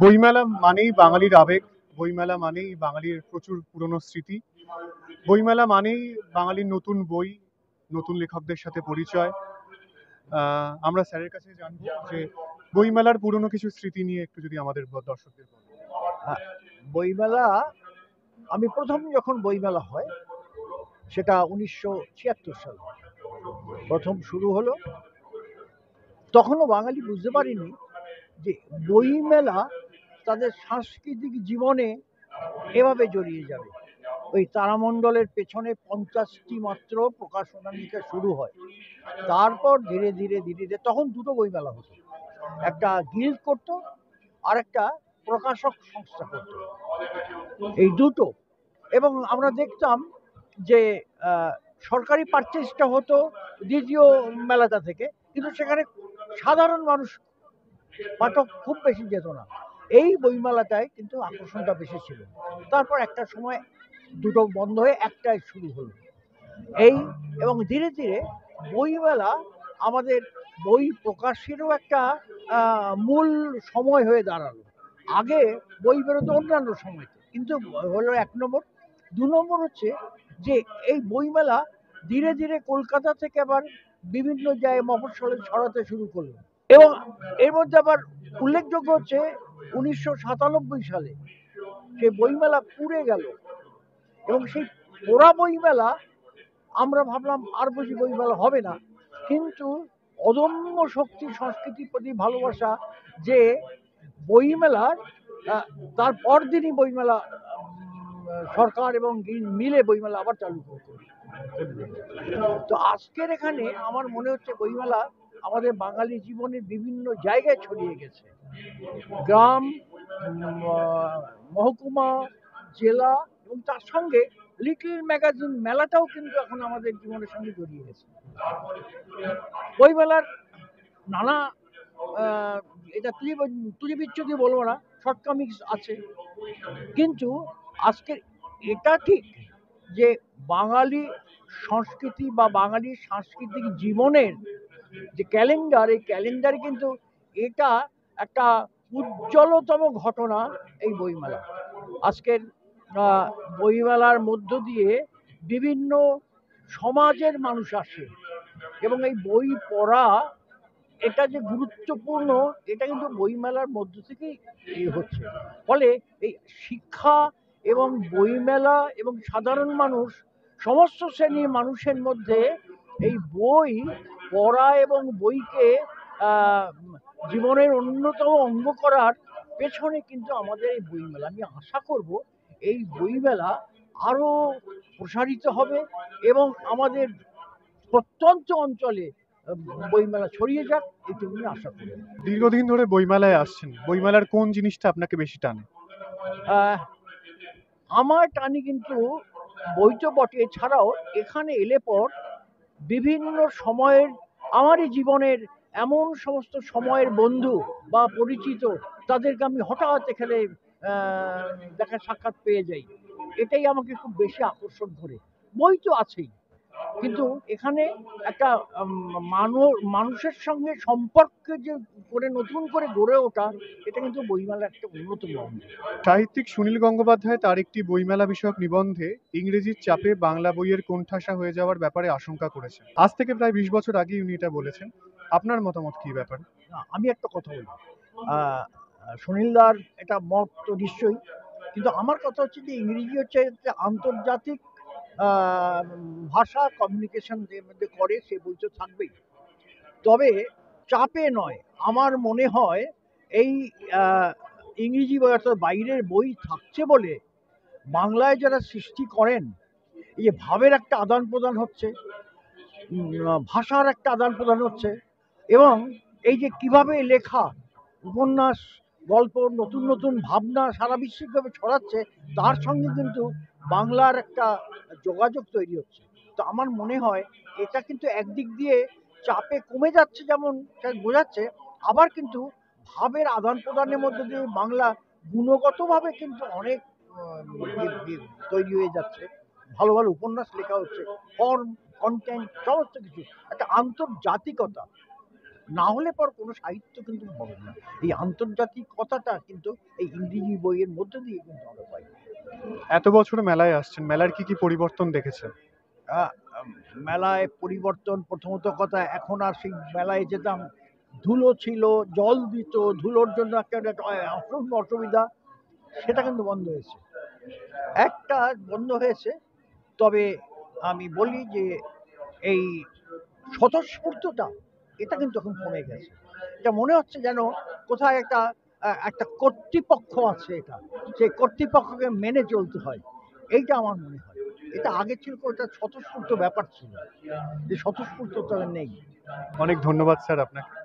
বইমেলা মানেই বাঙালির আবেগ, বইমেলা মানেই বাঙালির প্রচুর পুরনো স্মৃতি, বইমেলা মানেই বাঙালির নতুন বই, নতুন লেখকদের সাথে পরিচয়। আমরা স্যারের কাছে জানবো যে বইমেলার পুরনো কিছু স্মৃতি নিয়ে একটু যদি আমাদের দর্শকদের বলেন। বইমেলা, আমি প্রথম যখন বইমেলা হয় সেটা 1976 সালে প্রথম শুরু হলো। তখনও বাঙালি বুঝতে পারিনি যে বইমেলা তাদের সাংস্কৃতিক জীবনে এভাবে জড়িয়ে যাবে। ওই তারামণ্ডলের পেছনে 50টি মাত্র প্রকাশনা নিতে শুরু হয়। তারপর ধীরে ধীরে ধীরে ধীরে তখন দুটো বইমেলা হতো, একটা গিল্ড করত আর একটা প্রকাশক সংস্থা করত, এই দুটো। এবং আমরা দেখতাম যে সরকারি পারচেজটা হতো দ্বিতীয় মেলাটা থেকে, কিন্তু সেখানে সাধারণ মানুষ পাঠক খুব বেশি যেত না। এই বইমেলাটায় কিন্তু আকর্ষণটা বেশি ছিল। তারপর একটা সময় দুটো বন্ধ হয়ে একটাই শুরু হলো এই। এবং ধীরে ধীরে বইমেলা আমাদের বই প্রকাশেরও একটা মূল সময় হয়ে দাঁড়ালো। আগে বই বেরোতো অন্যান্য সময়তে, কিন্তু হলো এক নম্বর। দু নম্বর হচ্ছে যে এই বইমেলা ধীরে ধীরে কলকাতা থেকে আবার বিভিন্ন জায়গায় মফস্বলে ছড়াতে শুরু করলো। এবং এর মধ্যে আবার উল্লেখযোগ্য হচ্ছে 1997 সালে সে বইমেলা পুড়ে গেল। এবং সেই পোড়া বইমেলা আমরা ভাবলাম আর বুঝি বইমেলা হবে না, কিন্তু অদম্য শক্তি সংস্কৃতির প্রতি ভালোবাসা যে বইমেলার তার পরদিনই বইমেলা সরকার এবং মিলে বইমেলা আবার চালু করতে। তো আজকের এখানে আমার মনে হচ্ছে বইমেলা আমাদের বাঙালি জীবনের বিভিন্ন জায়গায় ছড়িয়ে গেছে, গ্রাম, মহকুমা, জেলা, এবং তার সঙ্গে লিটল ম্যাগাজিন মেলাটাও কিন্তু এখন আমাদের জীবনের সঙ্গে জড়িয়ে গেছে। বইমেলার নানা এটা তুলি বিচ্ছুতি বলবো না, শর্টকামিক্স আছে, কিন্তু আজকের এটা ঠিক যে বাঙালি সংস্কৃতি বা বাঙালির সাংস্কৃতিক জীবনের যে ক্যালেন্ডার, এই ক্যালেন্ডারে কিন্তু এটা একটা উজ্জ্বলতম ঘটনা এই বইমেলা। আজকের বইমেলার মধ্য দিয়ে বিভিন্ন সমাজের মানুষ আসে, এবং এই বই পড়া এটা যে গুরুত্বপূর্ণ, এটা কিন্তু বইমেলার মধ্য থেকেই হচ্ছে। ফলে এই শিক্ষা এবং বইমেলা এবং সাধারণ মানুষ, সমস্ত শ্রেণীর মানুষের মধ্যে এই বই পড়া এবং বইকে জীবনের অন্যতম অঙ্গ করার পেছনে কিন্তু আমাদের এই বইমেলা। আমি আশা করব এই বইমেলা আরো প্রসারিত হবে এবং আমাদের প্রত্যন্ত অঞ্চলে বইমেলা ছড়িয়ে যাক, এটুকুই আশা করি। দীর্ঘদিন ধরে বইমেলায় আসছেন, বইমেলার কোন জিনিসটা আপনাকে বেশি টানে? আমার টানি কিন্তু বই তো বটে, এছাড়াও এখানে এলে পর বিভিন্ন সময়ের, আমারই জীবনের এমন সমস্ত সময়ের বন্ধু বা পরিচিত, তাদেরকে আমি হঠাৎ এখানে দেখা সাক্ষাৎ পেয়ে যাই। এটাই আমাকে খুব বেশি আকর্ষণ করে। বই তো আছেই, কিন্তু এখানে একটা মানুষের সঙ্গে সম্পর্ক যে করে নতুন করে গড়ে ওঠা, এটা কিন্তু বইমেলার একটা অন্যতম অঙ্গ। সাহিত্যিক সুনীল গঙ্গোপাধ্যায় তার একটি বইমেলা বিষয়ক নিবন্ধে ইংরেজির চাপে বাংলা বইয়ের কোণঠাসা হয়ে যাওয়ার ব্যাপারে আশঙ্কা করেছেন। আজ থেকে প্রায় 20 বছর আগে উনি এটা বলেছেন। আপনার মতামত কি ব্যাপারে? আমি একটা কথা বলি, সুনীলদার এটা মত তো নিশ্চয়ই, কিন্তু আমার কথা হচ্ছে যে ইংরেজি হচ্ছে আন্তর্জাতিক ভাষা, কমিউনিকেশন যে মধ্যে করে, সে বই তো থাকবেই, তবে চাপে নয়। আমার মনে হয় এই ইংরেজি বই অর্থাৎ বাইরের বই থাকছে বলে বাংলায় যারা সৃষ্টি করেন, এই যে ভাবের একটা আদান প্রদান হচ্ছে, ভাষার একটা আদান প্রদান হচ্ছে, এবং এই যে কিভাবে লেখা উপন্যাস, গল্প, নতুন নতুন ভাবনা সারা বিশ্বব্যাপী ছড়াচ্ছে, তার সঙ্গে কিন্তু বাংলার একটা যোগাযোগ তৈরি হচ্ছে। তো আমার মনে হয় এটা কিন্তু একদিক দিয়ে চাপে কমে যাচ্ছে যেমন বোঝাচ্ছে, আবার কিন্তু ভাবের আদান প্রদানের মধ্যে দিয়ে বাংলা গুণগতভাবে কিন্তু অনেক তৈরি হয়ে যাচ্ছে। ভালো ভালো উপন্যাস লেখা হচ্ছে, ফর্ম, কন্টেন্ট, সমস্ত কিছু একটা আন্তর্জাতিকতা। না হলে পর কোনো সাহিত্য কিন্তু হবে না। এই আন্তর্জাতিক কথাটা কিন্তু এই ইংরেজি বইয়ের মধ্যে দিয়ে কিন্তু আমরা পাই। এত বছর মেলায় আসছেন, মেলার কি কি পরিবর্তন দেখেছেন? আহ, মেলায় পরিবর্তন, প্রথমত কথা, এখন আর সেই মেলায় যেতাম, ধুলো ছিল, জল দিত, ধুলোর জন্য একটা অসুবিধা, সেটা কিন্তু বন্ধ হয়েছে। একটা বন্ধ হয়েছে, তবে আমি বলি যে এই স্বতঃস্ফূর্ততা, এটা কিন্তু এখন কমে গেছে। এটা মনে হচ্ছে যেন কোথায় একটা কর্তৃপক্ষ আছে, এটা সেই কর্তৃপক্ষকে মেনে চলতে হয়, এইটা আমার মনে হয়। এটা আগে ছিল, ওটা স্বতঃস্ফূর্ত ব্যাপার ছিল, যে স্বতঃস্ফূর্ততা নেই। অনেক ধন্যবাদ স্যার আপনাকে।